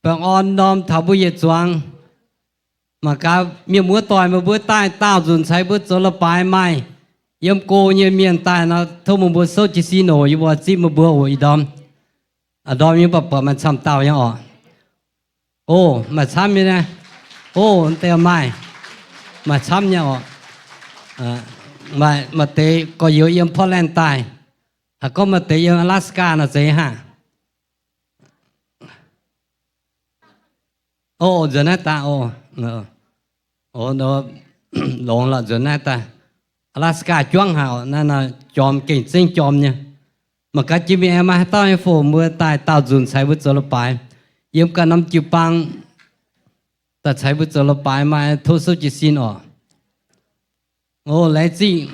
bằng on đom thảo bùi yết choang mà cả miệng múa tỏi mà bữa tai tao dùn sai bữa cho là bài mai yếm cô như miệng tai nó thôi một bữa sốt chỉ xin nổi như bữa chim một bữa ủi đom đom như bập mà chăm tao nhá ọ ô mà chăm như này ô teo mai mà chăm nhá ọ mà tế có yếu yếm Poland tai có mà tế yếm Alaska là dễ hả ô giờ này ta ô nó lộn là giờ này ta Alaska choáng hào nên là chòm kinh sinh chòm nha mà cái chim em mà tao em phổ mưa tai tao dùn sai bút cho nó bài yếm cả năm chịu băng ta sai bút cho nó bài mà thu số chỉ xin ọ ô lấy gì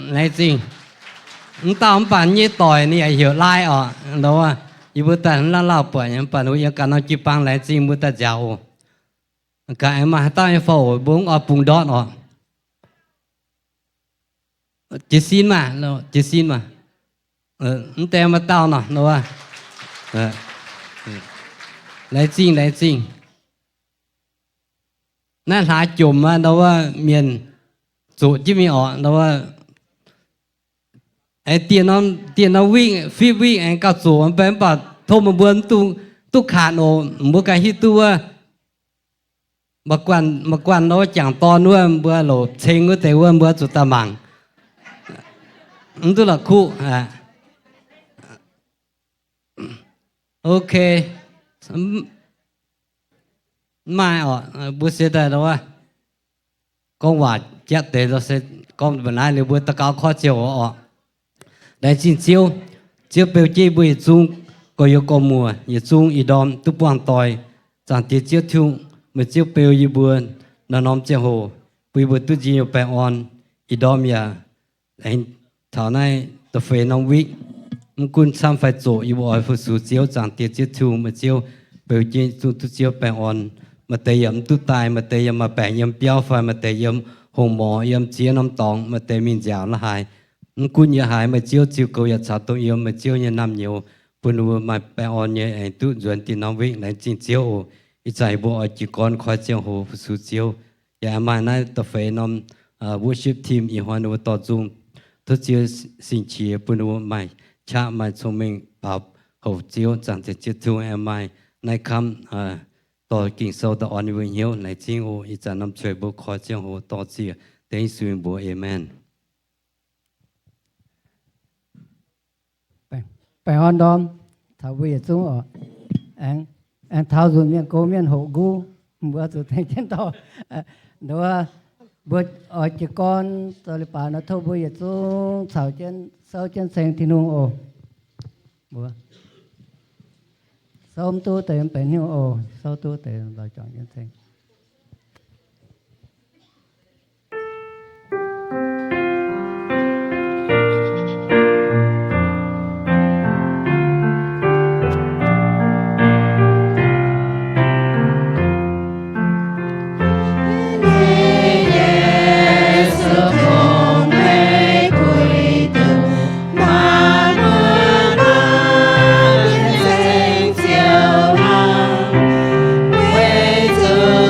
tao không bàn như tỏi này hiểu lai ọ đâu à như bữa ta nó lao bởi nhưng bàn hồi cả năm chịu băng lấy gì bữa ta giàu cái em mà tao em phổ bốn ở bùng đọt ọ chỉ xin mà tem mà tao nè đâu à lấy gìนั่นหาจุ่มมาđâu à miền chủ chứ mi ọ đâu àไอtiền nóวิ่งphiวิ่งไอ้กับchủมันเป็นแบบโทรมาบวนตุขาดโอเมื่อไงที่ตัวmà quan nó chẳng to nữa bữa lộ chênh của tế quân bữa chủ ta mảng tức là khu ok mai bữa sẽ đây đâu à con quả chết để nó sẽ con bên này nếu bữa ta cao khó chịu đại xin chiêu biểu chi bữa chung có yêu có mùa yêu chung yêu đom tu buông tỏi chẳng tiết chiêu chung mà chiêu bèo như buồn nó nóm chiêu hồ bùi bùi tu gì nhiều bèo on ít đom ya anh thảo này tập phê nông vít quân sam phải chỗ yêu bòi phụ số chiêu chẳng tiết chiêu thu mà chiêu bèo chi tu chiêu bèo on mà tây yếm tu tài mà tây yếm mà bèo yếm béo phải mà tây yếm hồng mỏ yếm chia nắm tòng mà tây min giáo là hài quân như hài mà chiêu cầu ya chả tu yếm mà chiêu như năm nhiều quân mà bèo on như anh tu duyên tin nông vít lại chính chiêu ít giải bộ chỉ còn khoa chiêu hồ phụ chiêu, ya mà nay tập phải nằm worship team ý hoàn đồ tổ dung, tất chiêu sinh chi bún đồ mai, cha mai thông minh bảo hồ chiêu chẳng thể chiêu thu em mai, nay cam tổ kinh sâu tổ anh vinh hiếu nay chính hồ ít giải nằm chơi bộ khoa chiêu hồ tổ chiêu, tên xuyên bộ amen. Bài hòn đom thảo vi xuống ở anh thao dùng miệng cố miệng hộ gu bữa tụi thành chân to đó bữa ở chỉ con rồi bà nó thâu bữa xuống sau chân sen thì nung ồ bữa sau tu tiền bền nhiêu ồ sau tu tiền rồi chọn chân sen Hnyouv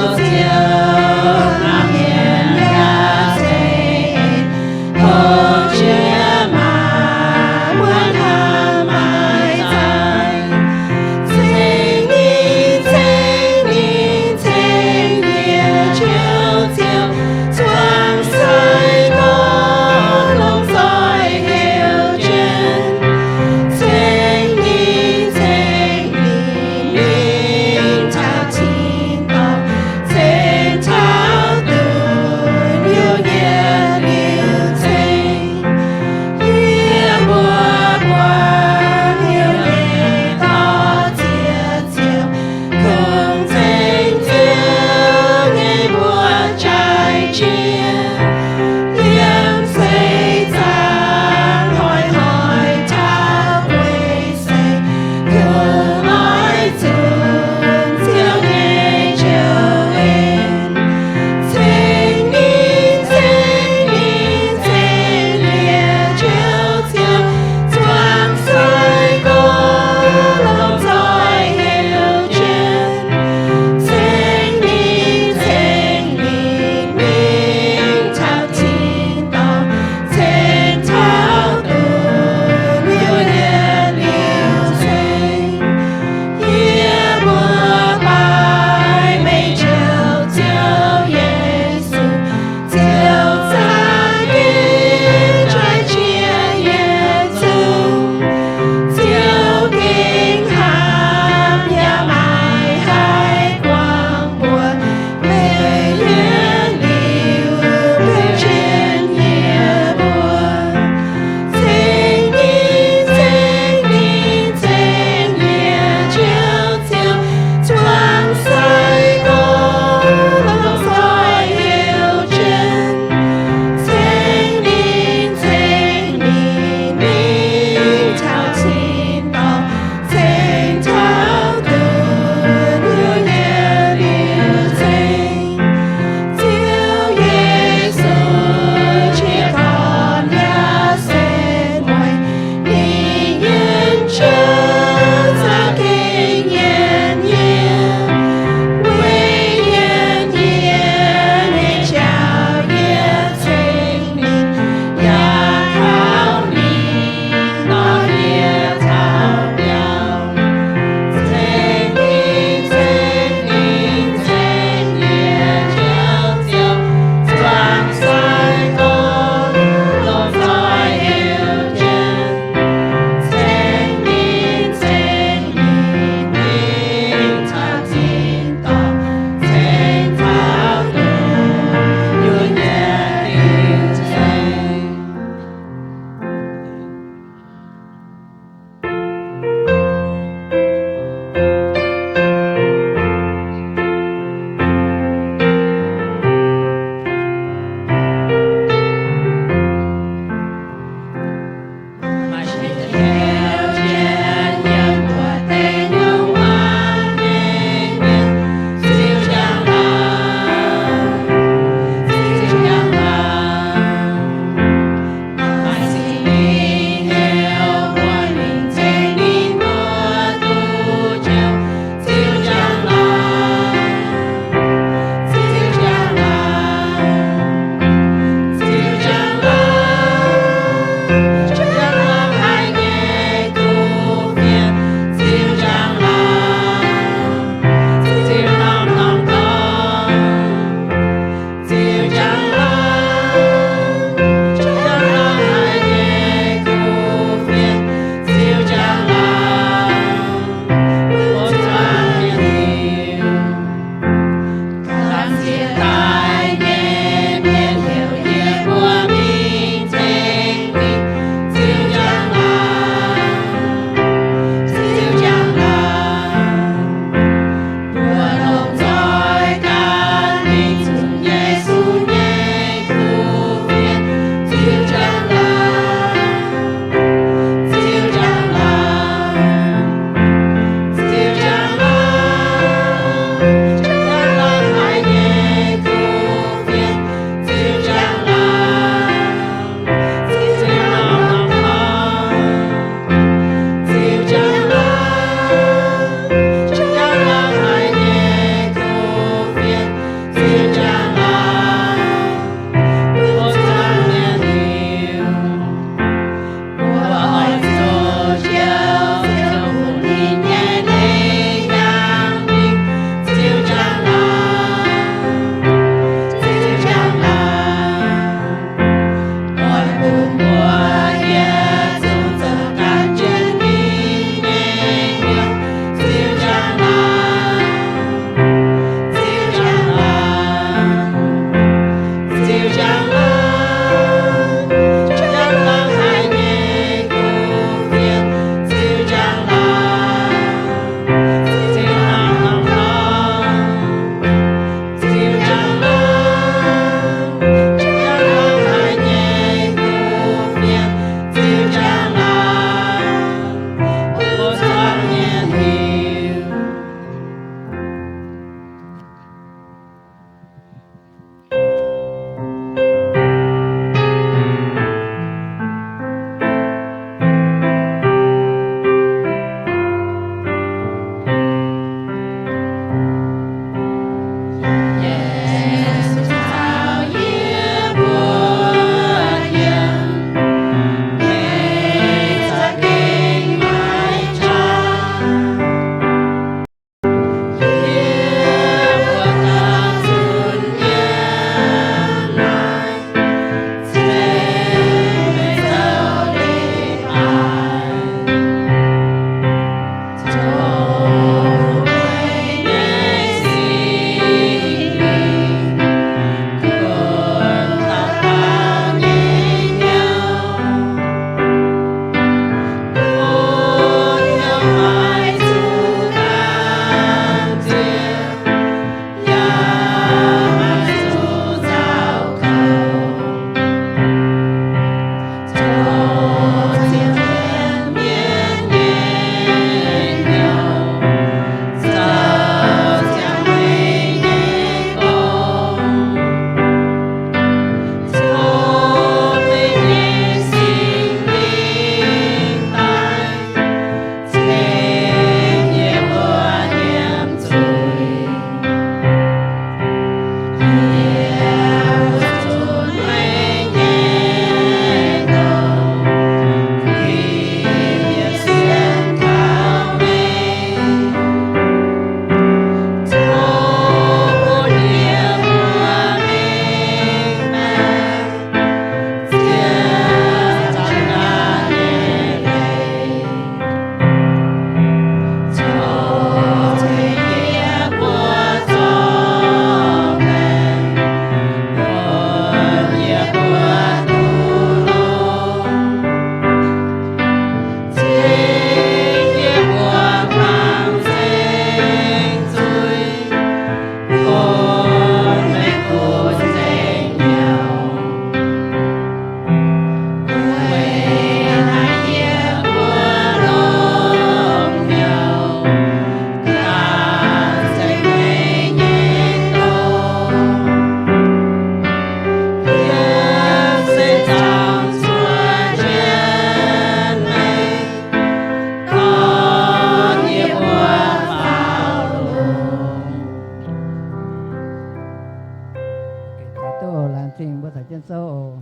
sâu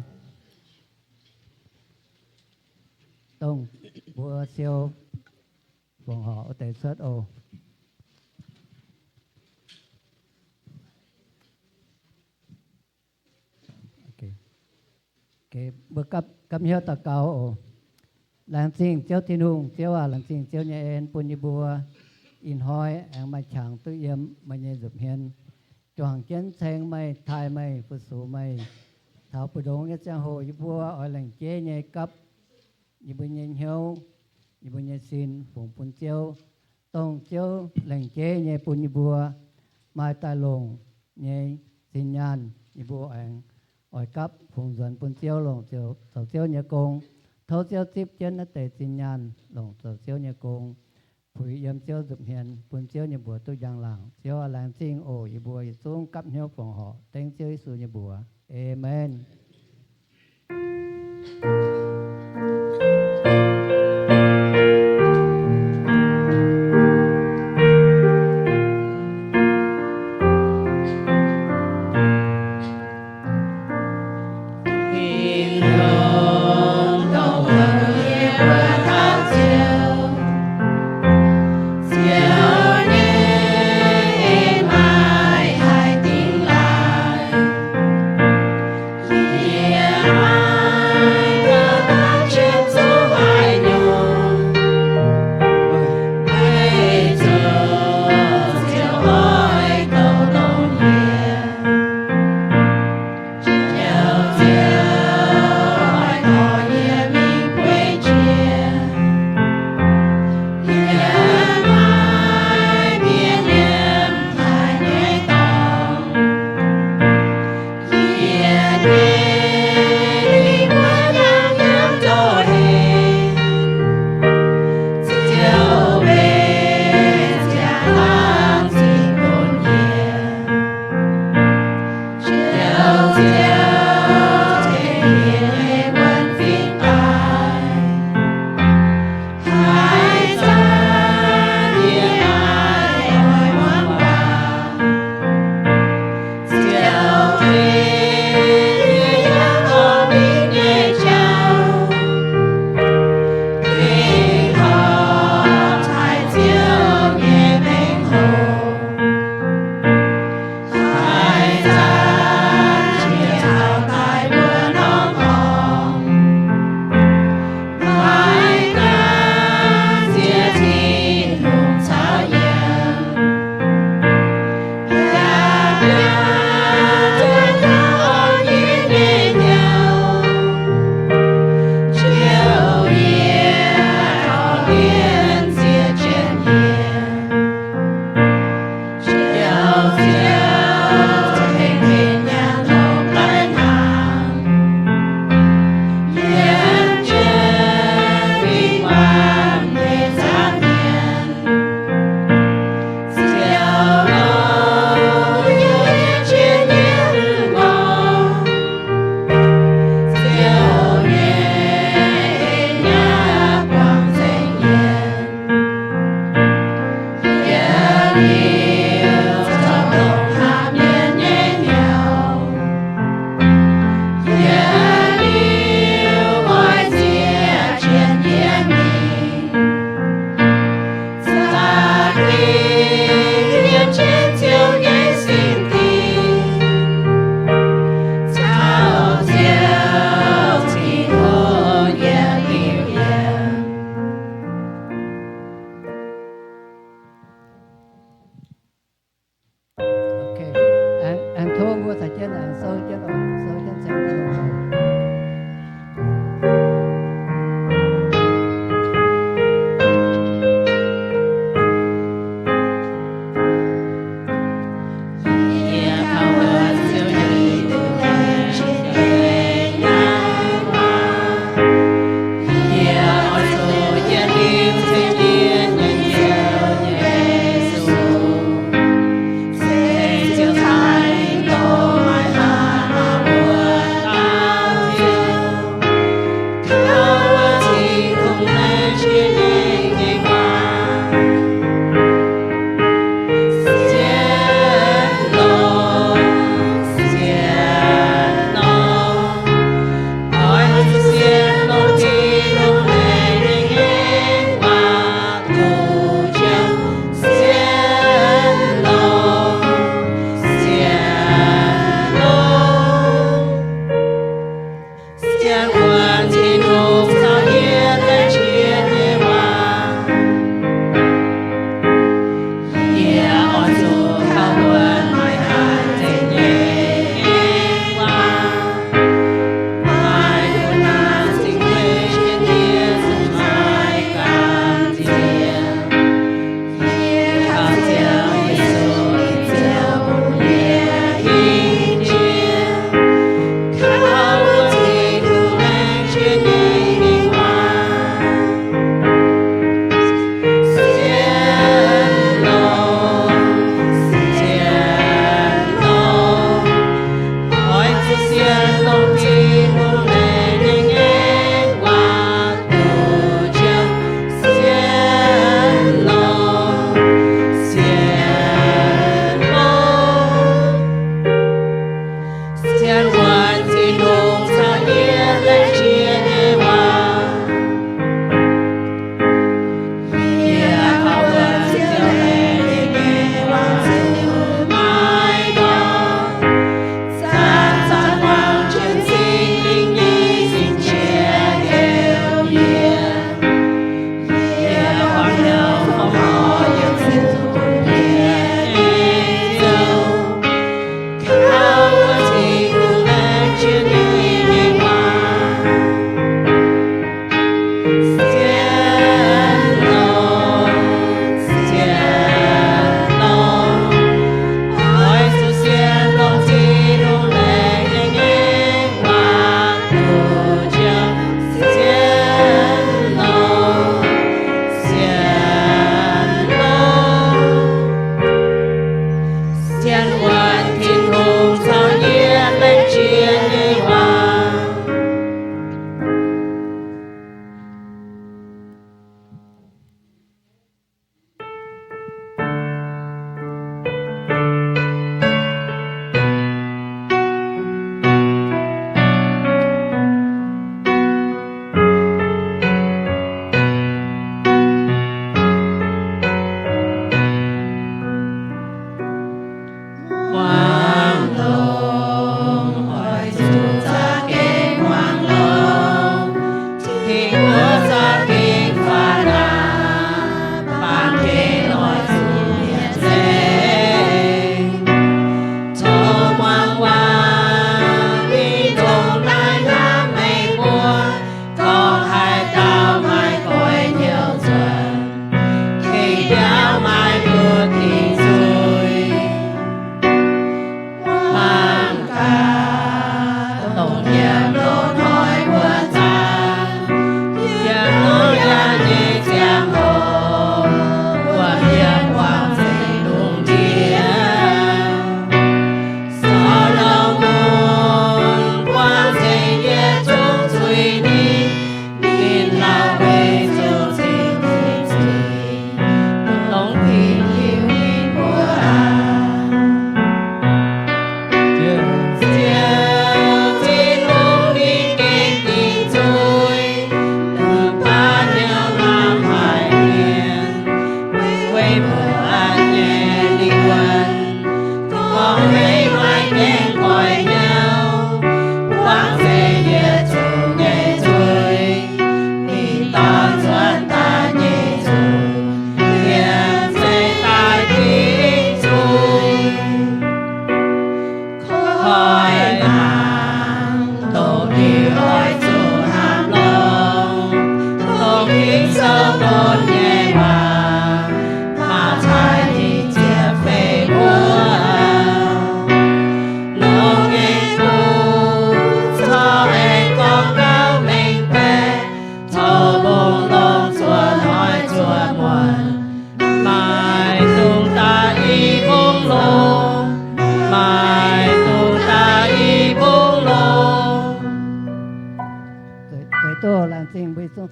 tông bùa siêu bọn họ tệ xuất ô. Cái bậc cấp hiếu ta cao làm sinh chiếu thiên hùng chiếu làm sinh chiếu nhẹ pun như bùa in hoi anh mai chẳng tự yếm mai nhẹ dụp hiền choàng chén sen mây thai mây phụ số mây thảo phụ đống nhất trang hồ như bùa ở làng chế nhẹ cấp như bùa nhẹ hiếu như bùa nhẹ xin phụng pun chiếu tông chiếu làng chế nhẹ pun như bùa mai tai lồng nhẹ xin nhàn như bùa anh ở cấp phụng dẫn pun chiếu lồng chiếu sầu chiếu nhẹ công thấu chiếu tiếp chân nó tề xin nhàn lồng sầu chiếu nhẹ công phủi yếm chiếu dụp hiền pun chiếu như bùa tu giang làng chiếu làm sinh ổ như bùa xuống cấp hiếu phòng họ tên chiếu su như bùa amen.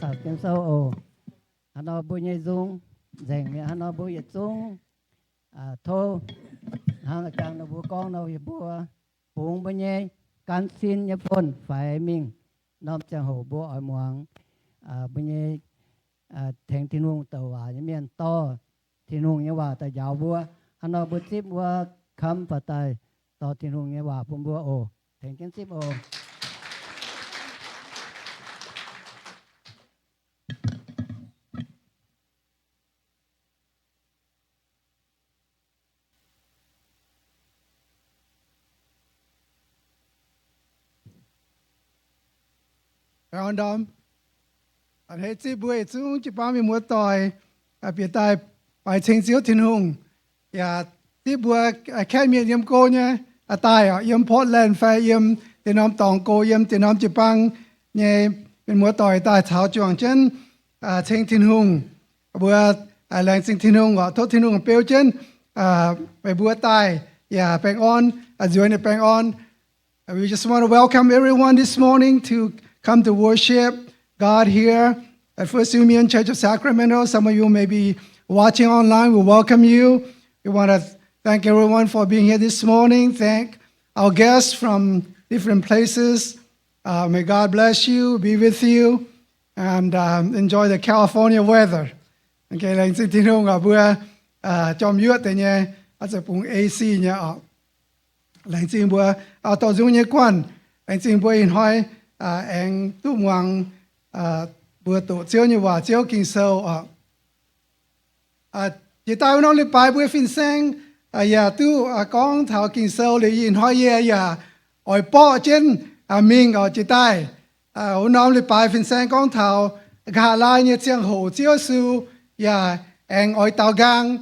thảo kiến sâu ồ nó bùi nhây dung dành nó bùi nhiệt dung thô hàng càng nó bùa con nó bùa bùn bùi nhây can xin nhập phun phải mình nôm chẳng hổ bùa ở muang bùi nhây thèn thiên hùng tàu như miền to thiên hùng nhưว่าแต่ยาวบัวnó bùi tiếp bùa khăm và tài to thiên hùng nhưว่าbùn bùa ồ thèn kiến tiếp ồ Anh Đom, anh hết chỉ buổi chúng chỉ bao nhiêu mua tỏi, bây tại bài trình chiếu thiên hùng, chỉ buổi khai miệng yếm cô nhé, tại yếm Portland phải yếm tiền nom tòng cô yếm tiền nom chỉ bằng nhé, bên mua tỏi tại thảo chuồng chân trình thiên hùng, buổi làng trình thiên hùng và thốt thiên hùng biểu chân,ไปบัวใต้แปลงอ่อนdưới nàyแปลงอ่อน We just want to welcome everyone this morning to come to worship God here at First Iu-Mien Church of Sacramento. Some of you may be watching online. We welcome you. We want to thank everyone for being here this morning. Thank our guests from different places. May God bless you, be with you, and enjoy the California weather. Okay, lành xin tin hông ở bữa cho mute thế nhé, ở sẽ bùng AC nhé ạ. Lành xin bữa ở tổ dung nhé quan, lành xin bữa in hỏi anh tu hoàng bữa tổ chiếu như hòa chiếu kinh sâu chỉ tao nói lên bài bữa phiên sang tu con thảo kinh sâu để in hỏi ở bỏ trên mình ở chỉ tai nói lên bài phiên sang con thảo gà lai như chiang hồ chiếu su anh ở tàu gang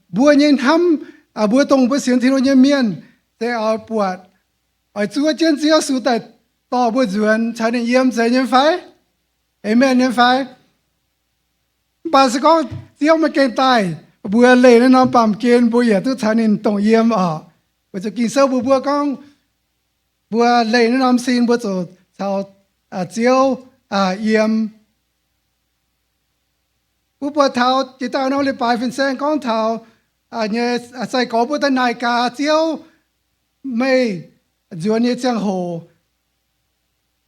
bữa nhìn hâm bữa tông bữa xiên thiên nhiên miên để ở bữa ở chúa trên chiếu su tạiต่อบทส่วนชาติเยี่ยมใจยังไฟเอเมนยังไฟบาสก็เที่ยวมาเกณฑ์ตายบัวเลยนะน้องปั๊มเกณฑ์บัวอย่าทุกชาติต้องเยี่ยมบัวจะกินเสื้อบัวก้องบัวเลยนะน้องซีนบัวจะชาวเจียวเยี่ยมบัวเท้าจิตตาน้องเลยไปเป็นแสงก้องเท้าเนี่ยใส่กอบัวตะนายกาเจียวไม่จวนเนี่ยจังโห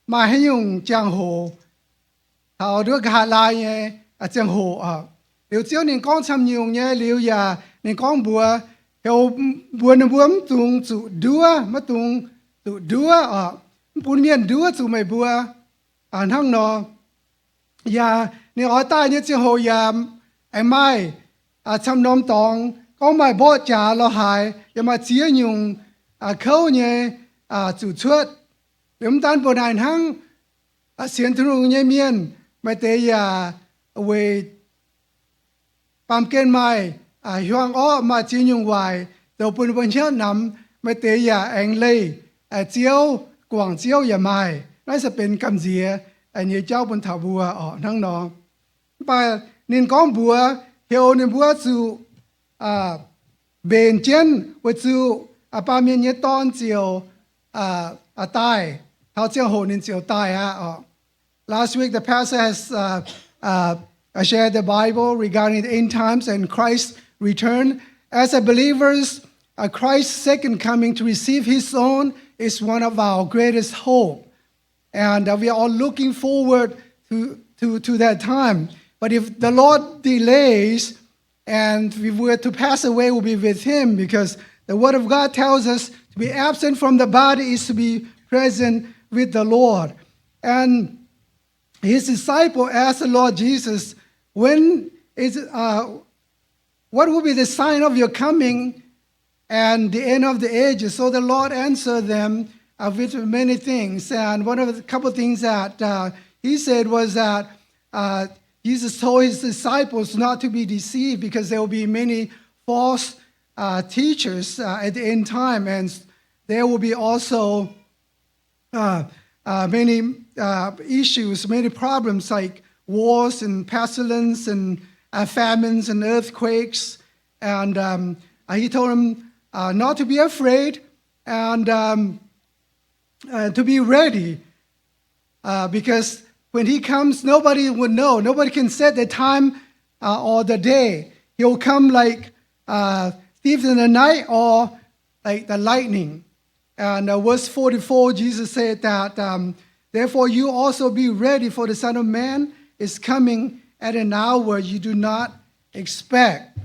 mà hay dùng giang hồ thảo được hạ lại nhé giang hồ nếu chiếu nên con chăm nhiều nhé nếu giờ nên con bùa hiểu bùa nên bùa tung chủ đua mà tung chủ đua bùn miền đua chủ mày bùa thằng nó giờ nên ở tai nhé giang hồ giờ em mai chăm nom tòng con mày bỏ trả lo hại giờ mà chia dùng khâu nhé chủ chuột nếu tan bồn hành hăng xiên thung rung nhai miên mai tế về pam ken mai hoang ó mà chỉ nhung hoài đầu bồn bồn nhớ nằm mai tế anh lây chiếu quảng chiếu mai nói sẽเป็นคำเสียnhưเจ้าบนถาบัวทั้งนอไปนินก้องบัวเฮียวนินบัวสู่เบนเจนว่าสู่ปาเมียนเยตอนเจียวใต้how Last week, the pastor has shared the Bible regarding the end times and Christ's return. As a believers, Christ's second coming to receive His own is one of our greatest hope, and we are all looking forward to that time. But if the Lord delays, and we were to pass away, we'll be with Him, because the Word of God tells us to be absent from the body is to be present with the Lord. And His disciple asked the Lord Jesus, what will be the sign of your coming and the end of the ages? So the Lord answered them with many things. And one of the couple of things that He said was that Jesus told His disciples not to be deceived, because there will be many false teachers at the end time, and there will be also many issues, many problems like wars and pestilence and famines and earthquakes. And He told them not to be afraid and to be ready, because when he comes, nobody would know. Nobody can set the time or the day. He'll come like thief in the night or like the lightning. And verse 44, Jesus said that, therefore you also be ready, for the Son of Man is coming at an hour you do not expect.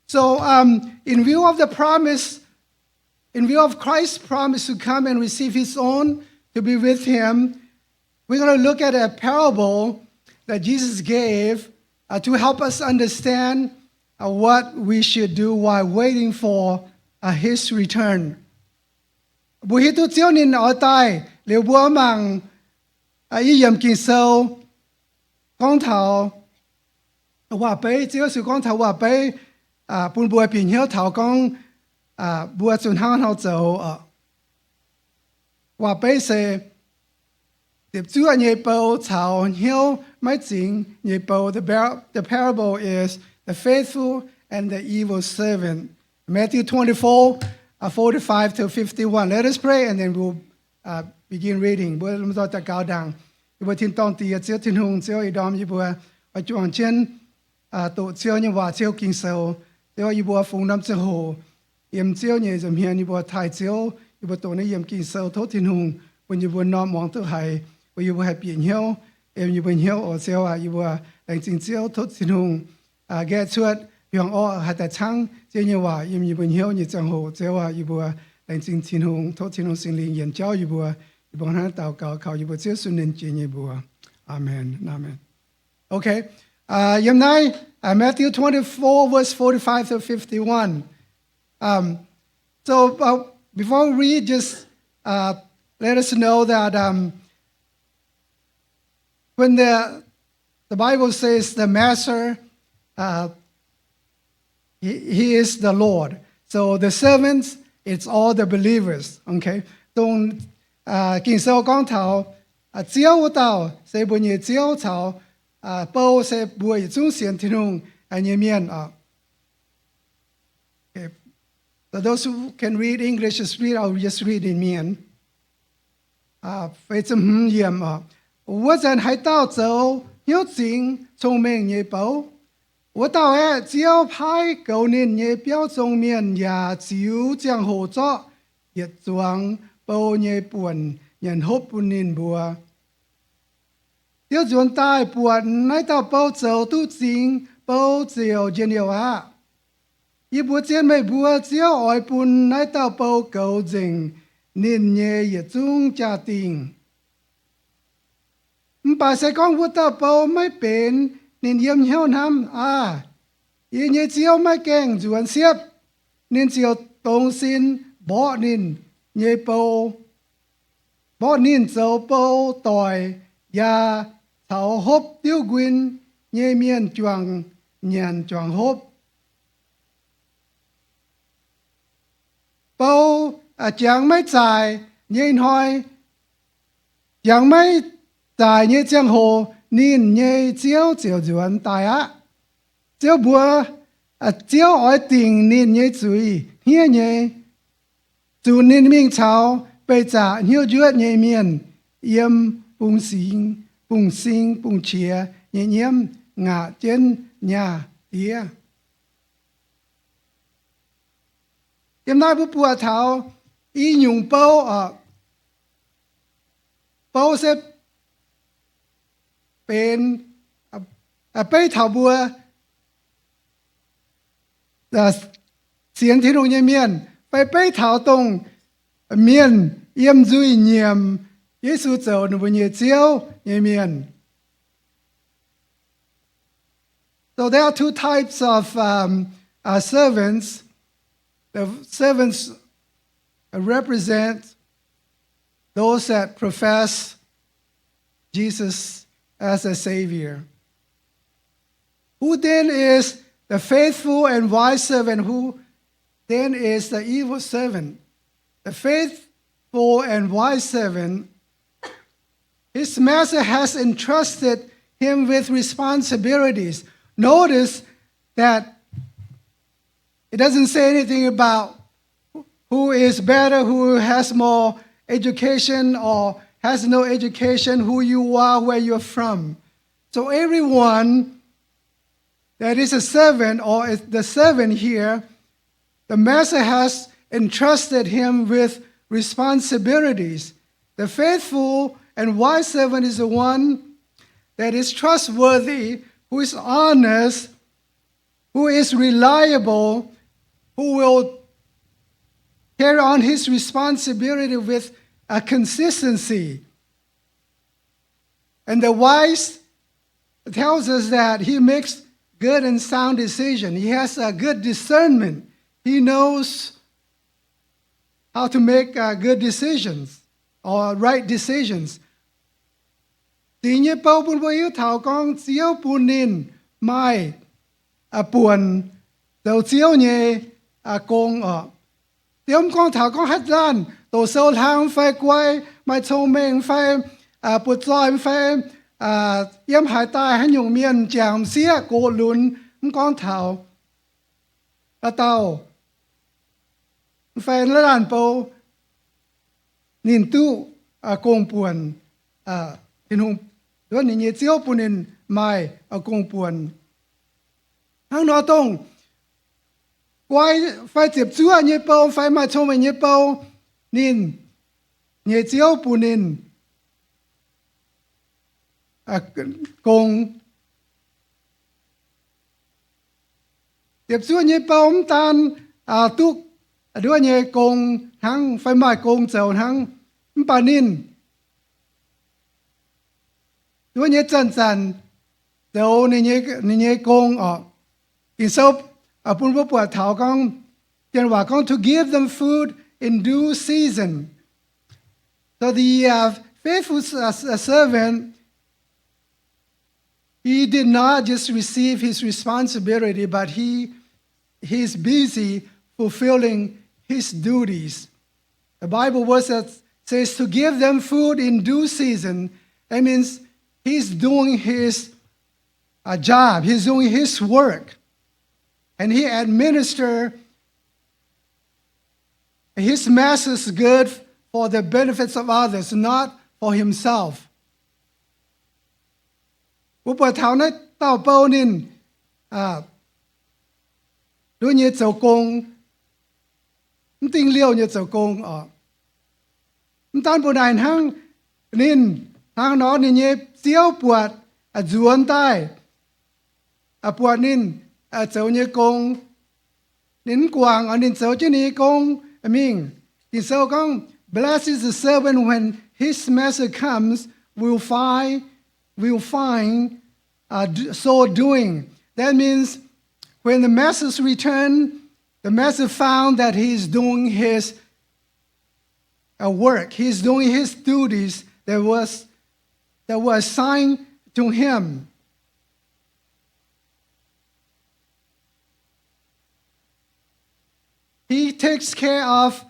So in view of the promise, in view of Christ's promise to come and receive his own to be with him, we're going to look at a parable that Jesus gave to help us understand what we should do while waiting for his return. Buổi tu chiếu nên ở tại liệu bữa mang ý yểm kinh sâu con thảo hòa bế chiếu sự con thảo hòa bế bùn bùa biển hiếu thảo con bùa chuẩn hang hao dầu hòa bế sẽ Ziepc Zuoqv Nyei bầu thảo Hnyouv Maiv Zingx Nyei bầu. The parable is the faithful and the evil servant. Matthew 24, 45 to 51. Let us pray and then we'll begin reading. Bữa chúng ta cao đẳng. Bữa thiên tông tì chiếu thiên hùng chiếu ý đom như bữa ở chuồng trên tổ chiếu như hòa chiếu kinh sầu chiếu như bữa phùng năm chiếu hồ yếm chiếu như dùm hiền như bữa thái chiếu như bữa tổ này yếm kinh sầu thốt thiên hùng bữa như bữa nọ mong tự hài bữa như bữa hài biển hiếu em như bữa hiếu ở chiếu như bữa đánh chính chiếu thốt thiên hùng ghé chuột Yang o hata chang jian ye wa yim yi bun hiao ni zhang ho zhe wa yi bu lan jing qin hong to qin hong xin lin yan jiao yi bu yi bu han dao gao kao yi bu jie sun nen jian ye bu. Amen. Amen. Okay. Yam nai Matthew 24 verse 45 to 51. So before we read, just let us know that when the Bible says the master He is the Lord. So the servants, it's all the believers. Okay. Trong kinh sâu con thảo chiếu tao sẽ bùi nhị chiếu thảo bầu sẽ bùi trung xiên thiên hùng Iu-Mien. Okay. So those who can read English, just read. I'll just read in mienh. Phải chấm yểm. Wo zhen hai dao zhou Hnyouv Zingx Zong mienh Nyei bầu. 我到哎，只要派旧年也表中面也只将合作，也装包也半人好半年半。要转大半，来到包走都进包只有见了啊！一不见没半，只要外半来到包旧人，年也中家庭。唔把谁讲我到包ไม่เป็น nên yếm hiếu nam ý nhé chiếu mai keng duan xiếp nên chiếu tông xin bỏ nên nhé bầu bỏ nên dấu bầu tỏi ya thảo hộp tiêu quyên nhé miên choàng nhàn choàng hộp bầu chẳng mấy dài nhé hỏi chẳng mấy dài nhé chẳng hồ nên nhé chiếu chiếu duan tài á chiếu bùa chiếu ở tình nên nhé chuối hiên nhé chủ nên minh chào bây giờ hiếu duyệt nhé miền yếm bùng sinh bùng chia nhé nhiễm ngã trên nhà tía yếm nay bùa bùa thảo ý nhung bao bao sẽ เป็นไปถาวบัวเสียงที่โรงเมียนไปถาวตรงเมียนเยี่ยมจุยเนียมเยซูเจ้าหนุ่มเยเจียวเมียน So there are two types of servants. The servants represent those that profess Jesus as a Savior. Who then is the faithful and wise servant? Who then is the evil servant? The faithful and wise servant, his master has entrusted him with responsibilities. Notice that it doesn't say anything about who is better, who has more education or has no education, who you are, where you're from. So everyone that is a servant or is the servant here, the master has entrusted him with responsibilities. The faithful and wise servant is the one that is trustworthy, who is honest, who is reliable, who will carry on his responsibility with a consistency. And the wise tells us that he makes good and sound decisions. He has a good discernment. He knows how to make good decisions or right decisions. Thì như bao bùn bùi yếu thảo con chiếu bùn nín mai buồn đầu chiếu nhẹ công ở. Thì ông con thảo con hát lan tổ sâu thang phải quay mai thông minh phải bụt dòi phải yếm hải tai Hnyouv Maiv Zingx xía cổ lún ông con thảo tàu phải lan bầu nín tu công buồn thì hùng đó nín nhẹ chiếu bùn nín mai công buồn hàng nó tông quay phải Ziepc Zuoqv nhẹ bầu phải mai thông minh nhẹ bầu nín nhẹ chiếu bùn nín công Ziepc Zuoqv nhẹ bầu tan tu đứa nhẹ công hăng phải mai công dầu hăng bà nín đứa nhẹ chân chân dầu nín nhẹ công ở in so bùn bùa bùa thảo con tiền hòa con to give them food in due season. So the faithful servant, he did not just receive his responsibility, but he's busy fulfilling his duties. The Bible verse that says to give them food in due season. That means he's doing his job. He's doing his work. And he administers his master's good for the benefits of others, not for himself. Bố bà thảo nói tao bao nín đôi như dầu công tinh liêu như dầu công ở tan bồ đài hăng nín hăng nó nín như chiếu buộc duôn tai buộc nín dầu như công nín quàng ở nín dầu chứ ní công mienh thì so con blesses the servant when his master comes will find so doing. That means when the master's return, the master found that he's doing his work. He's doing his duties that were assigned to him. He takes care of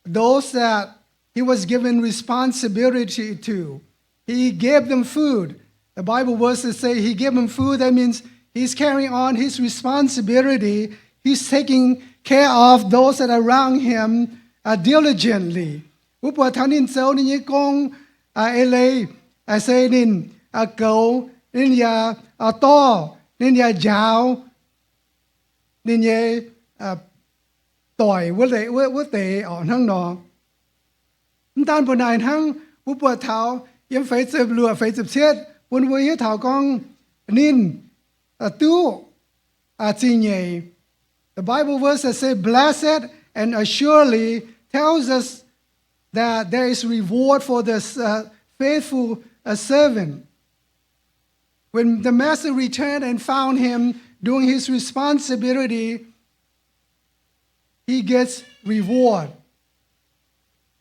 those that he was given responsibility to. He gave them food. The Bible verses say he gave them food. That means he's carrying on his responsibility. He's taking care of those that are around him diligently. Upwa tanin so ni kong ele say nin Caux nin ya to nin ya jiao nin ye tỏi với tệ ở hang nọ. Tan bữa nay hang upwa thảo yếm phải chụp lụa phải chụp chết buồn vui thảo con nín tu chi Nyei. The Bible verse that say blessed and assuredly tells us that there is reward for this faithful servant. When the master returned and found him doing his responsibility, he gets reward.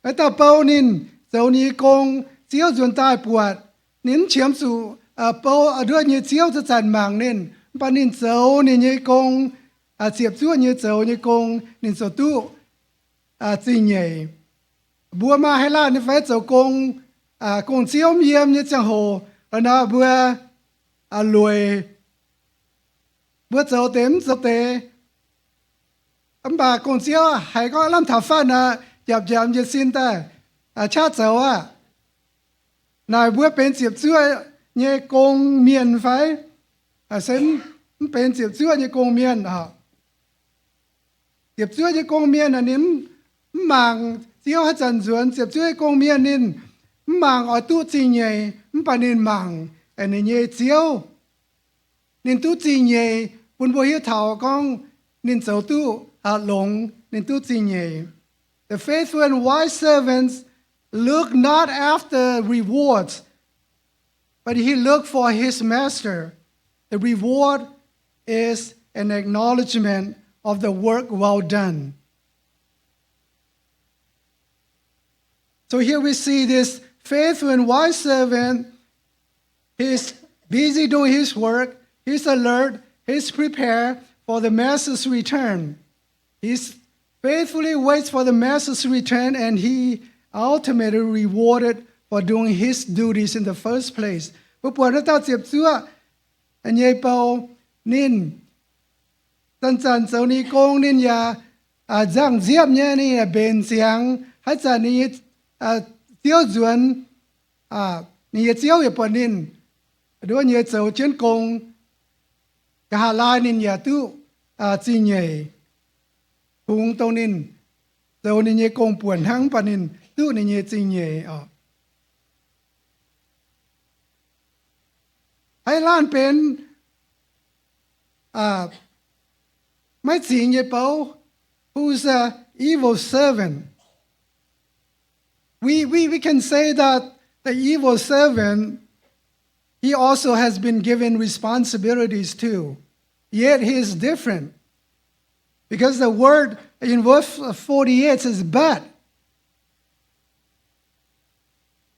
At the bao nín dầu ní công chiếu dùn tai buộc nín chiếm sự bao đưa như chiếu cho chặt mảng nín ba nín dầu nín như công Ziepc Zuoqv như dầu như công nín số tu chi Nyei. Bùa mà hay là nín phải dầu công chiếu miêm như chẳng hồ ở nó bùa lùi bùa dầu tếm dầu tê bà con chiếu hay có làm thảo phan dẹp dẹp như xin ta cha cháu này bữa bên Ziepc Zuoqv như công miền phải xem bên Ziepc Zuoqv như công miền Ziepc Zuoqv như công miền là nín mảng chiếu hết dần dần Ziepc Zuoqv công miền nín mảng ở tu chi nhảy bà nín mảng anh nhảy chiếu nín tu chi nhảy buồn bồi hiếu thảo con nín dấu tu lồng nín tu chi nhảy. The faithful and wise servants look not after rewards, but he looked for his master. The reward is an acknowledgement of the work well done. So here we see this faithful and wise servant. He's busy doing his work. He's alert. He's prepared for the master's return. He's faithfully waits for the master's return, and he ultimately rewarded for doing his duties in the first place. Bữa buổi nó tao Ziepc Zuoqv, anh nhảy bao nín, tân tân sau ní công nín ya, giang Ziepc nhé ní bên xiang, hay là ní tiêu chuẩn, ní tiêu yết bận nín, đôi nhảy sau trên công, cả hai lại nín ya tu chỉ nhảy, cùng tông nín, sau ní nhảy công buồn hăng bận nín, tu ní nhảy chỉ nhảy hay lanเป็นไม่จริงยี่เปา who's an evil servant. We can say that the evil servant, he also has been given responsibilities too. Yet he is different. Because the word in verse 48 says, but.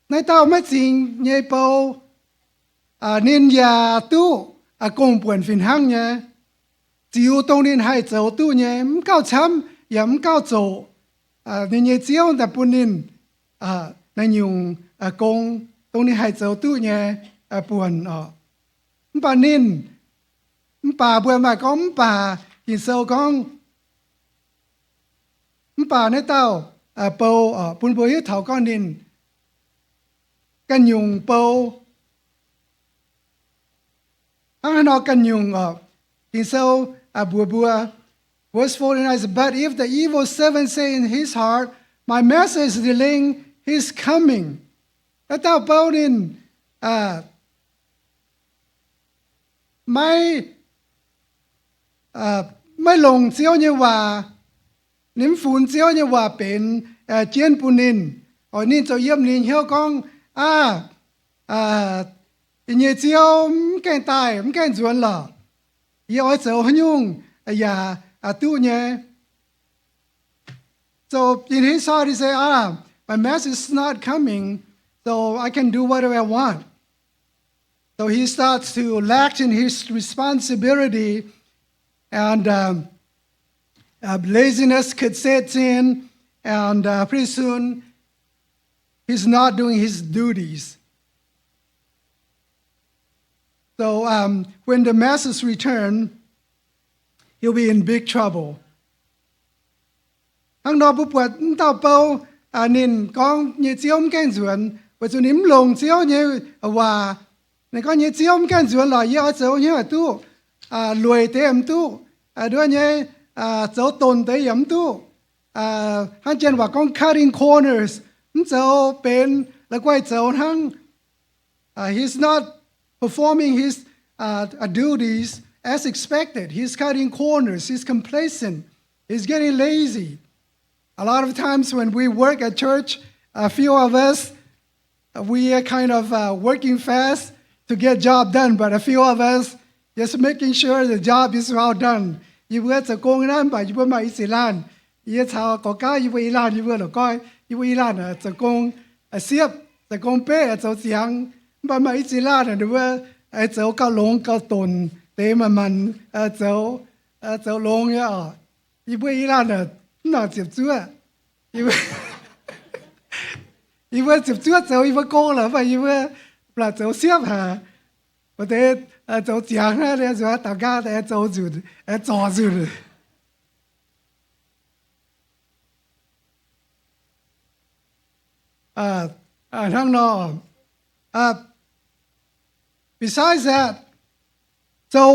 Nói taoไม่จริงยี่เปาnín ya tu công buồn phiền hăng nhé, chiếu tông nín hai dấu tu nhé, cao chấm, yếm cao dấu, nín nhé chiếu ta buồn nín, nên dùng công tông nín hai dấu tu nhé, buồn bà nín, bà buồn mà có bà hiện sâu con, bà nói tao bầu buồn bồi hiếu thảo con nín, cần dùng bầu nó cần dùng in so bua verse 49 is, but if the evil servant say in his heart, my master is delaying his coming, ta tao bao nínไม่ลงเจียวเนี่ยว่านิมฝุ่นเจียวเนี่ยว่าเป็นเจียนปุนินนี่จะเยี่ยมนินเฮียวกองnhớ chiếu cái tai cái chuẩn là yêu cháu Hnyouv ya tu nhé. So in his heart he say, my master is not coming, so I can do whatever I want. So he starts to lack in his responsibility, and laziness could set in, and pretty soon he's not doing his duties. So when the masses return, he'll be in big trouble. Hang đó bút bật tao bao nín con nhớ chiếu cái chuẩn, và cho nín lồng chiếu như hòa, nên con nhớ chiếu cái chuẩn là yêu cháu như tu, lùi tế em tu, đứa nhớ cháu tồn tế em tu, hang chân và con cutting corners, cháu bên là quay cháu hang, he's not performing his duties as expected. He's cutting corners. He's complacent. He's getting lazy. A lot of times when we work at church, a few of us, we are kind of working fast to get job done, but a few of us just making sure the job is well done. You vừaจะโกงนั่นไปyou vừaมาอิสลามยี่ชาวก็ก้าyou vừaอิหร่านyou vừaหรอก้อยyou vừaอิหร่านจะโกงเสียบจะโกงเป้จะเสียงbà mà ít là nữa đúng cháu cao lông cao tồn thế mà cháu lông nhá ý bữa ý là nó Ziepc Zuoqv ý bữa Ziepc Zuoqv cháu ý bữa cô là vậy ý bữa là cháu xếp hả và thế cháu giảng ra để cháu tao ca để cháu rụt cháu rụt thằng nó besides that, so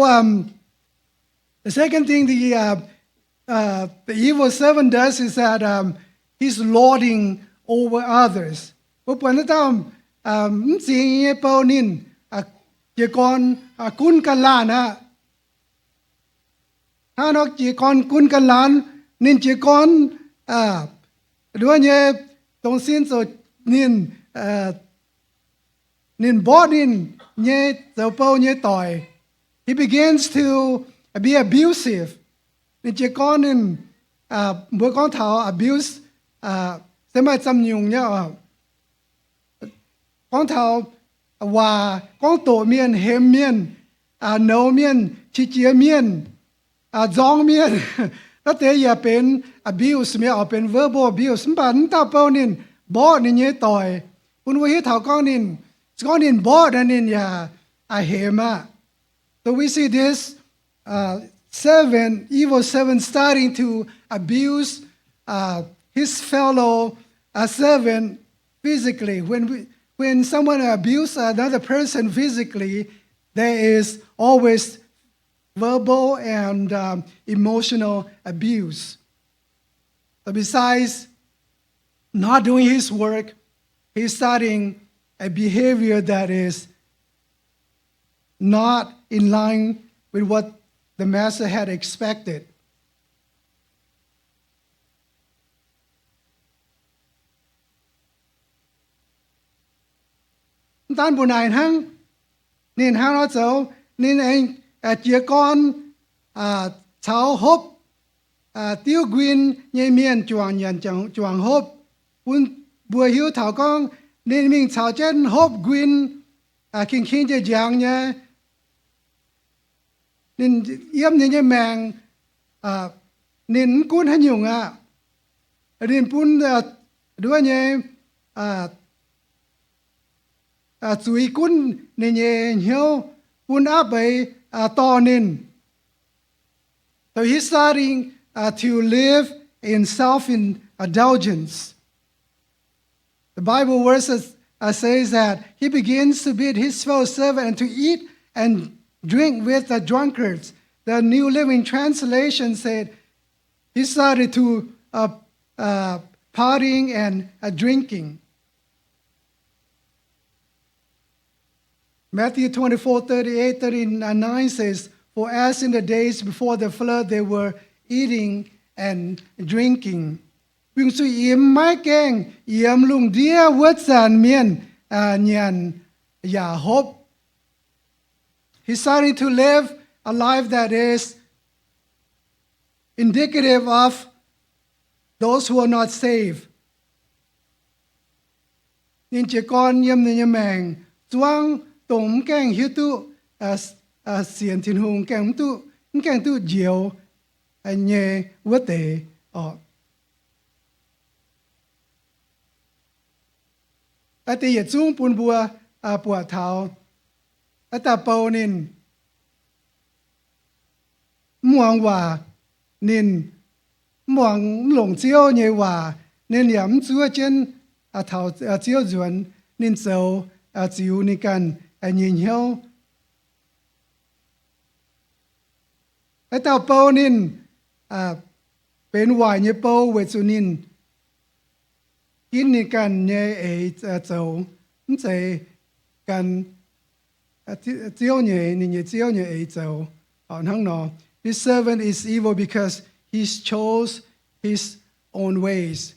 the second thing the evil servant does is that he's lording over others. But when the time seeing bao nín chỉ còn cún căn lan á, ha nó chỉ còn cún căn lan nín chỉ còn đứa như đồng xin rồi nín bỏ nín như dấu bao như tỏi. He begins to be abusive. Nín chỉ còn nín bữa con thảo abuse sẽ mà chăm nhung nhá. Con thảo và con tổ miên hem miên nấu miên chi chia miên giong miên nó thế giờเป็น abuse ไม่เอาเป็น verbal abuse มันตาเป้านินบ่นี่เนี่ยต่อยคุณว่าเฮ็ดเฒ่าก้อนนินบ่นั่นนินอย่าเฮมา so we see this evil servant starting to abuse his fellow servant physically. When someone abuses another person physically, there is always verbal and emotional abuse. But besides not doing his work, he's starting a behavior that is not in line with what the master had expected. Tan bùn này hăng nên hăng nó cháu nên anh chia con cháu hốp tiêu quyên nhây miền chuang nhận chuang hốp bùn bùa hiếu thảo con nên mình cháu trên hốp quyên kinh kinh chơi giang nhá nên yếm nên nhây mèng nên cún hay nhung nên bùn đứa nhây Zui kun Nyei Hnyouv kun abai to nin. So he's starting to live in self-indulgence. The Bible verses says that he begins to beat his fellow servant and to eat and drink with the drunkards. The New Living Translation said he started to partying and drinking. Matthew 24:38-39 says, for as in the days before the flood they were eating and drinking.并说盐麦gang盐龙dia vớt sàn miên nhàn giả hốp. He's starting to live a life that is indicative of those who are not saved. Nên chỉ con yếm nên yếm mèng choang tổng keng hiếu tu xiên thiên hùng keng tu diệu nhẹ vớt tệ ở đây giờ chúng buồn bùa bùa thảo ở ta bầu nên muang hòa nên muang lồng chiếu nhẹ hòa nên yếm chúa trên thảo chiếu chuẩn nên sầu chiếu nên cần nhìn nhau ở ta bầu nên bên ngoài như bầu về chỗ nên nên cần nhẹ ấy châu sẽ cần chiếu nhẹ nên chiếu nhẹ ấy châu hăng nó. This servant is evil because he chose his own ways.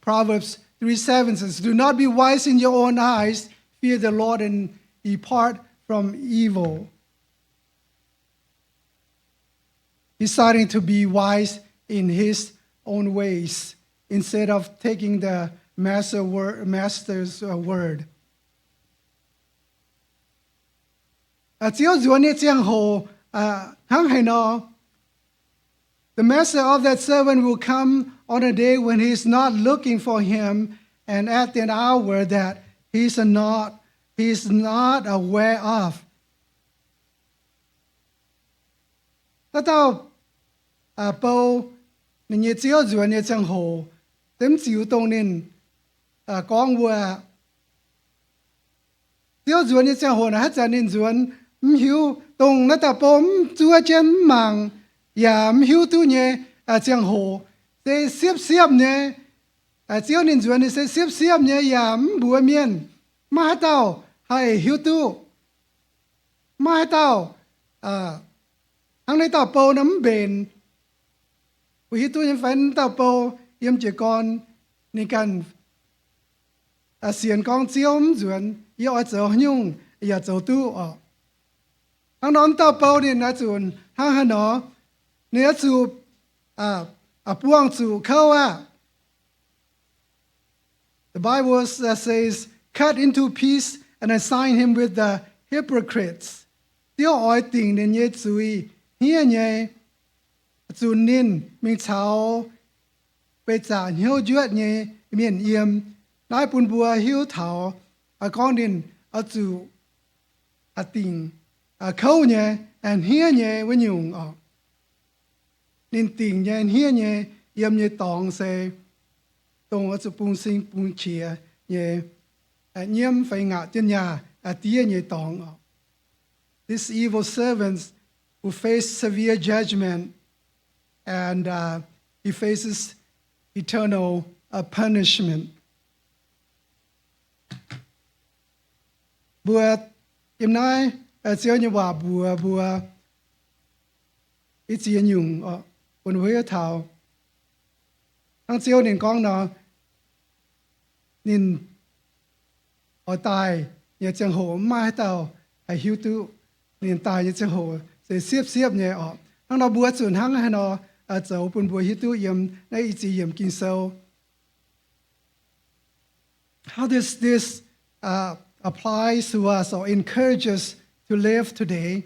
Proverbs 3:7 says, "Do not be wise in your own eyes. Fear the Lord and depart from evil." He's starting to be wise in his own ways instead of taking the master's word. The master of that servant will come on a day when he's not looking for him, and at an hour that he's not aware of. Bầu nên chiếu dùa nên chẳng hồ tấm chiếu tông nên con vừa tiêu chuẩn như sao hồ là hết giờ nên chuẩn hiểu tông nó ta bom chúa chân mạng ya hiểu tu nhé chẳng hồ sẽ xếp nhé chiếu nên chuẩn sẽ xếp nhé ya bùa miên mà tao hay hiểu tu mà tao thằng này tao bầu nắm bền vì tu những phải tao bầu yếm chỉ con nên cần xiên con chiếu chuẩn yêu cho nhung yêu cho tu thằng đó tao bầu thì nó chuẩn thằng nó nếu chủ buông chủ khâu the Bible says cut into piece and assign him with the hypocrites tiêu ỏi tình nên nhớ chú ý hiền nhé chú nên mình cháu bây giờ hiếu duyệt nhé miền yếm đại bùn bùa hiếu thảo con nên chú tình khâu nhé and hiền nhé với nhung nên tình nhé hiền nhé yếm nhé tòng sẽ tòng chú bùn sinh bùn chia nhé nhiễm phải ngã trên nhà tía nhé tòng these evil servants who face severe judgment and he faces eternal punishment. Bùa im nói chiếu như bà bùa ít gì nhung buồn với thảo thằng chiếu nên con nó nên ở tài nhà chẳng hồ mai tàu hay hiếu tu nên tài như chẳng hồ sẽ xếp nhẹ thằng nó bùa chuẩn thằng hay nó dấu buồn bùa hiếu tu yếm nay ít gì yếm kinh sâu. How does this applies to us or encourage us to live today?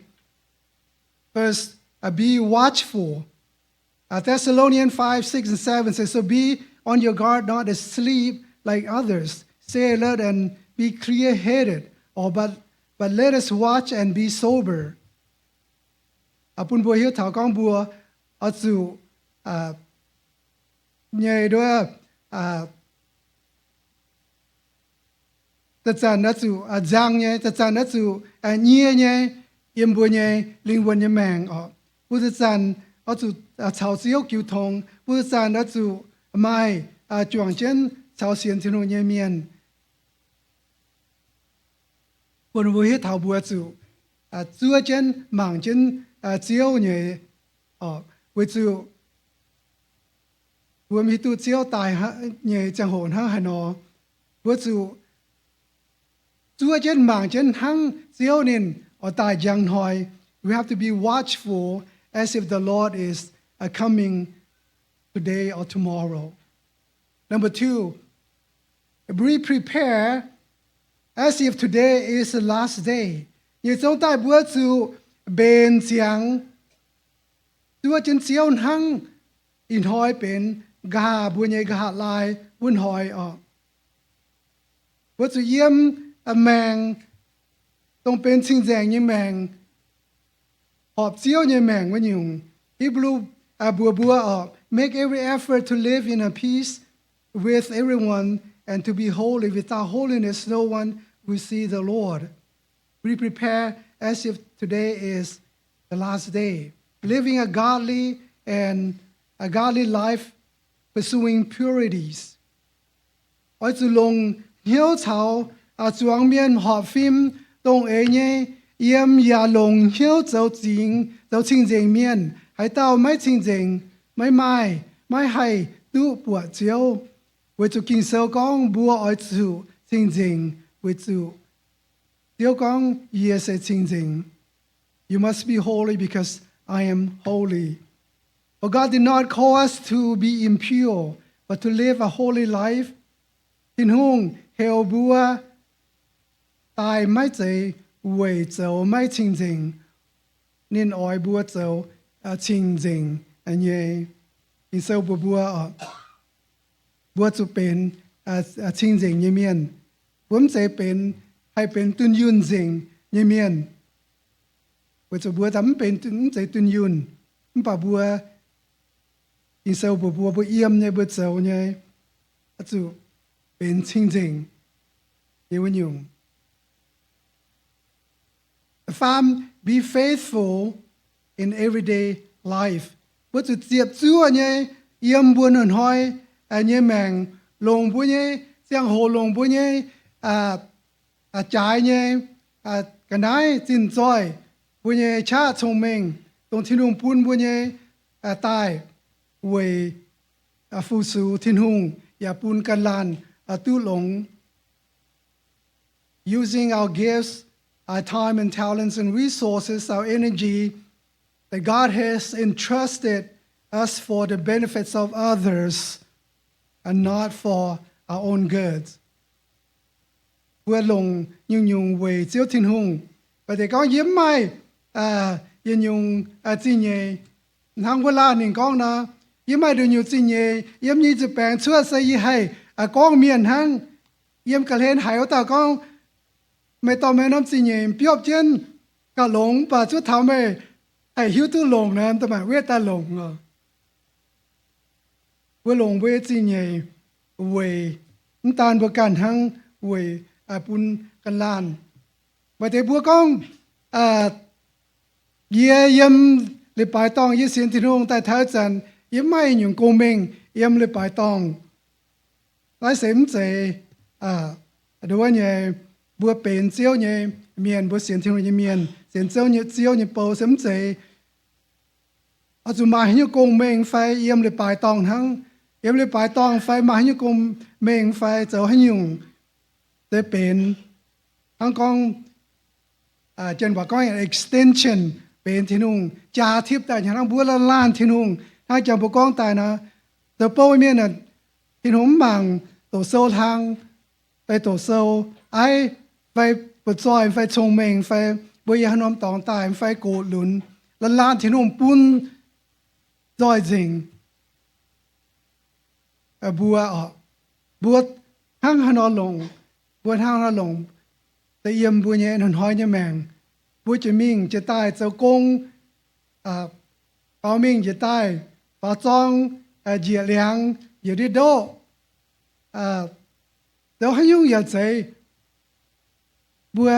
First, be watchful. Thessalonians 5, 6, and 7 says, so be on your guard, not asleep like others. Stay alert and be clear-headed. But let us watch and be sober. Apun bùa hiếu thảo con bùa ở chủ nhảy đôi tất cả nó chủ giang nhé tất cả nó chủ nhie nhé yếm bùa nhé linh quân nhé mèng bùa tất cả nó chủ chào chiếu cứu thông bùa tất cả nó chủ mai chuang chân chào xiên thiên hồ nhé mienh buồn bùa hiếu thảo bùa chủ chúa chân mảng chân chiếu nhé với chủ bùa mi tu chiếu tài nhé chẳng hồn hà nó bùa chủ chúa chân mảng chân hăng chiếu nên ở tại giang hỏi we have to be watchful as if the Lord is coming today or tomorrow. Number 2, be prepared as if today is the last day. Như chúng ta bữa chủ bền chiang chúa chân chiếu hăng in hỏi bền gà bùa nhảy gà lại buôn hỏi bữa chủ yếm mèng tông bên sinh dàng như mèng họp chiếu như mèng với nhung Hebrew bùa make every effort to live in a peace with everyone and to be holy. Without holiness no one will see the Lord. We prepare as if today is the last day, living a godly life, pursuing purities. Ở chủ long hiếu thảo chuang miên họp phim tông ấy nhé yếm ya long hiếu dấu chính dành miên hãy tao mấy chính dành mấy hay tu bùa chiếu với chủ kinh sâu con bùa ở chủ chính dành với chủ tiêu con ye sẽ chính dành. You must be holy because I am holy. For God did not call us to be impure, but to live a holy life. Tin hung heo bùa tài mấy chạy quỷ dấu mấy chính dành nên ỏi bùa dấu chính dành nhé in sâu bùa chủ bên chính dành như miên bùm chạy bên hay bên tuân yun dành như miên bùa chủ bùa tắm bên chạy tuân yun bà bùa in sâu bùa yếm như bùa dấu như chủ เป็นจริงๆนี่วันยุ่ง Farm be faithful in everyday life ว่าจุดเจียบจั่วเนี่ยเยี่ยมบัวหนุนหอยเนี่ยแมงลงบัวเนี่ยเสียงโหลงบัวเนี่ยจ่ายเนี่ยกันได้จินจอยบัวเนี่ยชาชงเมงตรงที่นุ่งปูนบัวเนี่ยตายเวยฟูสูทินหุงอย่าปูนกันลานตู้หลง using our gifts our time and talents and resources our energy that God has entrusted us for the benefits of others and not for our own goods เพื่อลงยุงเวยเจียวทินหุงแต่ก็ยิ้มไม่ยินยุงจีเย่ทางเวลาหนึ่งก้องนะยิ้มไม่ดูอยู่จีเย่ยิ้มยี่จะแปลงช่วยใส่ยี่ให้ก้องเมียนทั้งยิ้มกระเห็นหายแต่ก้องไม่ต้องแม่น้ำจีเย่เปียบเช่นก็หลงป่าชุดเท้าไม่ให้หิวตู้หลงนะแต่หมายเวตาหลงเวหลงเวจีเย่เวน้ำตาลประกันทั้งเวปุนกันลานแต่บัวก้องเยี่ยมเลยไปต้องยี่เสียนที่นุ่งแต่เท้าจันยี่ไม่หยุ่งโกเมงเยี่ยมเลยไปต้องหลายเสมเจดูว่าเนี่ยบัวเป็นเจียวเนี่ยเมียนบัวเสียนที่นุ่งเนี่ยเมียนเสียนเจียวเนี่ยเปาเสมเจอาจุมาให้โกเมงไฟเยี่ยมเลยไปต้องทั้งเยี่ยมเลยไปต้องไฟมาให้โกเมงไฟเจ้าให้หยุ่งแต่เป็นทั้งกองจนว่าก้อย extension เป็นที่นุ่งจ่าทิพย์แต่อย่างนั้นบัวละล้านที่นุ่งถ้าจะบุกกองตายนะแต่โป้เมียน่ะที่นุ่งบางตัวโซ่ทางไปตัวโซ่ไอไปปดซอยไฟชงเมงไฟบัวยาหนอมตองตายไฟโกดหลุนละล้านที่นุ่งปุ้นจอยจริงบัวบัวทั้งหนอลงบัวทั้งหนอลงแต่เยี่ยมบัวเนี่ยหนหอยเนี่ยแมงบัวจะมิ่งจะตายเจ้ากงเปามิ่งจะตายเปาจองเหยียเหลียงเหยียดิโดเดี๋ยวให้ยุ่งอย่าใจบัว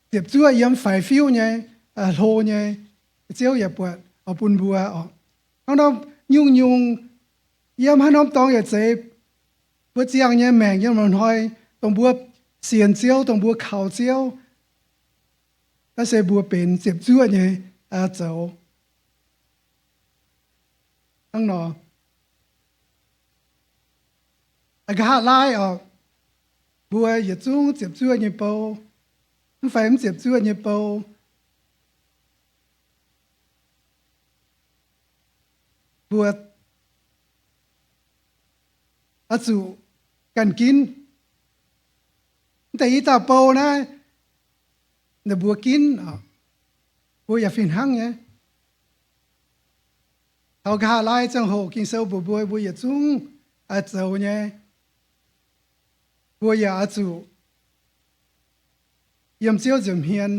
เจ็บจั่วเยี่ยมไฟฟิวเนี่ยโลเนี่ยเจ้าอย่าปวดเอาปุ่นบัวออกน้องยุ่งเยี่ยมให้น้องตองอย่าใจบัวเจียงเนี่ยแมงเยี่ยมหนหอยตรงบัวเสียนเจียวตรงบัวเข่าเจียวถ้าเสบัวเป็นเจ็บจั่วเนี่ยเจ้าทั้งหนออากาศไล่ออกบัวอย่าจุ้งเจ็บจั่วเนี่ยเปาไฟมันเจ็บจั่วเนี่ยเปาบัวจุกันกินแต่อีตาเปานะเดี๋ยวบัวกินบัวอย่าฟินหั่งเนี่ยเอาข้าไล่จังโหกินเซลบัวอย่าจุ้งเจ้าเนี่ยบัวอย่าจูยำเจียวจำเฮียน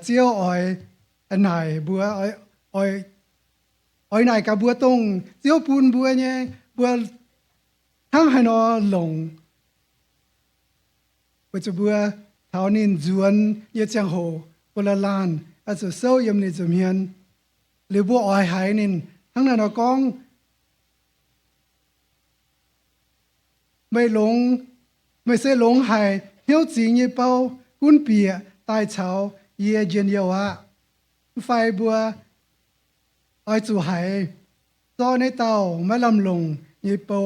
เจียวอ้อยไหนบัวอ้อยไหนกับบัวตรงเจียวปูนบัวเนี่ยบัวทั้งให้นอหลงว่าจะบัวเท่านินจวนเยจังโหปละลานอาจจะเศร้ายำนิจำเฮียนหรือบัวอ้อยหายนินทั้งนั้นกองไม่หลงไม่ใช่หลงหายเหี้ยวจีเยเป้ากุนเปียตายเฉาเยเจนเยวะไฟบัวอ้อยจู่หายซอยในเตาไม่ลำลงเยเป้า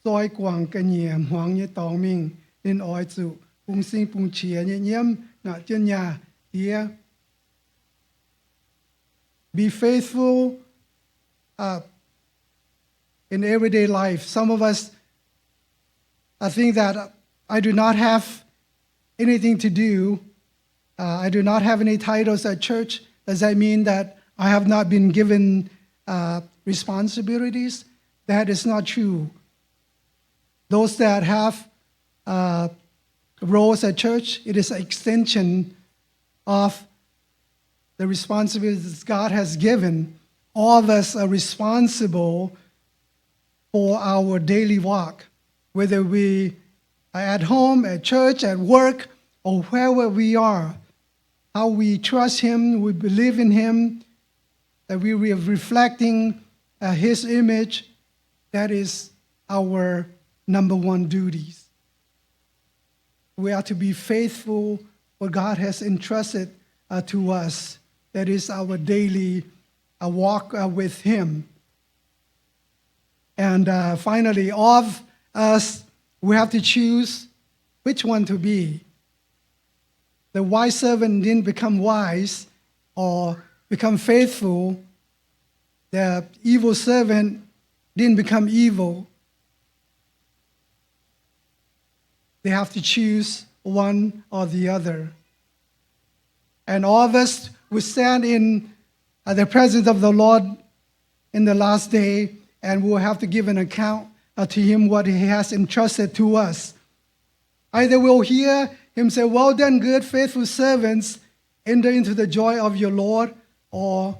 ซอยกวางกันเยี่ยมหวังเยตองมิงเล่นอ้อยจู่ปุงซิงปุงเฉียเยี่ยมน่ะเจนยาเดีย be faithful in everyday life some of us I think that I do not have anything to do I do not have any titles at church does that mean that I have not been given responsibilities that is not true those that have roles at church it is an extension of the responsibilities God has given all of us are responsible for our daily walk whether we at home, at church, at work, or wherever we are, how we trust Him, we believe in Him, that we are reflecting His image. That is our number one duties. We are to be faithful what God has entrusted to us. That is our daily walk with Him. And finally, of us, we have to choose which one to be. The wise servant didn't become wise or become faithful. The evil servant didn't become evil. They have to choose one or the other. And all of us will stand in the presence of the Lord in the last day, and we'll have to give an account to Him what He has entrusted to us. Either we'll hear Him say, "Well done, good, faithful servants, enter into the joy of your Lord," or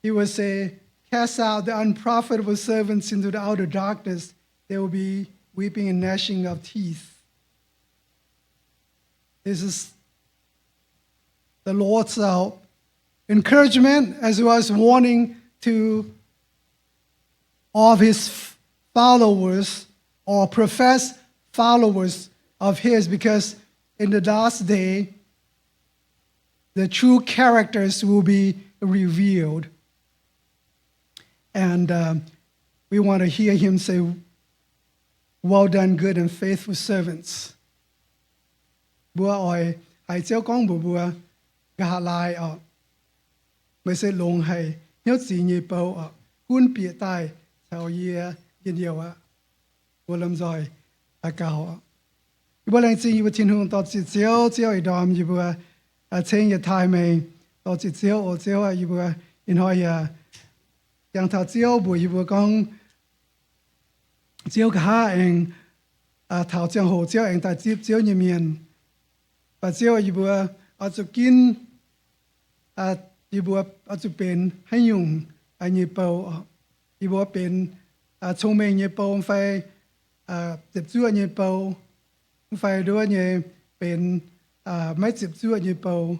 He will say, "Cast out the unprofitable servants into the outer darkness. There will be weeping and gnashing of teeth." This is the Lord's encouragement as well as warning to all of His followers or professed followers of His, because in the last day, the true characters will be revealed. And we want to hear Him say, "Well done, good and faithful servants." Bữa oi hai chiao kong bu bữa gà lai mới sẽ long hay nhớ gì nhị bao quân bịa tai chào ye yên yêu bữa làm rồi cao bữa lần chỉ bữa thiên hùng tao chỉ chiao chiao đom như bữa trên ye tai mày tao chỉ chiao như bữa in hỏi yang thao chiao bữa như bữa con chiao cả anh thao chiang hồ chiao anh tại Ziepc Zuoqv Iu-Mien và chiao như bữa ở chỗ kín như bữa ở chỗ bên Hnyouv Maiv Zingx như bữa bên thông minh như bữa phải Ziepc Zuoqv như bữa phải đối như bên mấy Ziepc Zuoqv như bữa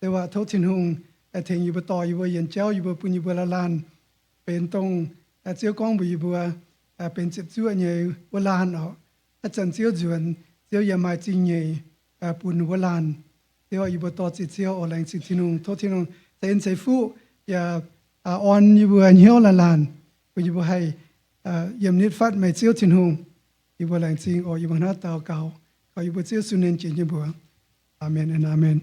แต่ว่าทุกทิ้งหงถึงอยู่บนต่ออยู่บนยันเจ้าอยู่บนปุ่นอยู่บนลานเป็นตรงเจ้าก้องอยู่บนเป็นZiepc Zuoqvอยู่บนลานอาจารย์เจ้าจวนเจ้ายังไม่จริงอยู่ปุ่นอยู่บนลานเจ้าอยู่บนต่อจิตเจ้าอะไรสิ่งทิ้งหงทุกทิ้งหงแต่อินเซฟูอย่าอ่อนอยู่บนเหี้ยวลานอยู่บนให้ยามนิดฟัดไม่เจ้าทิ้งหงอยู่บนอะไรสิ่งอยู่บนหน้าตาเก่าอยู่บนเจ้าสุนันจิตอยู่บนอาเมนอาเมน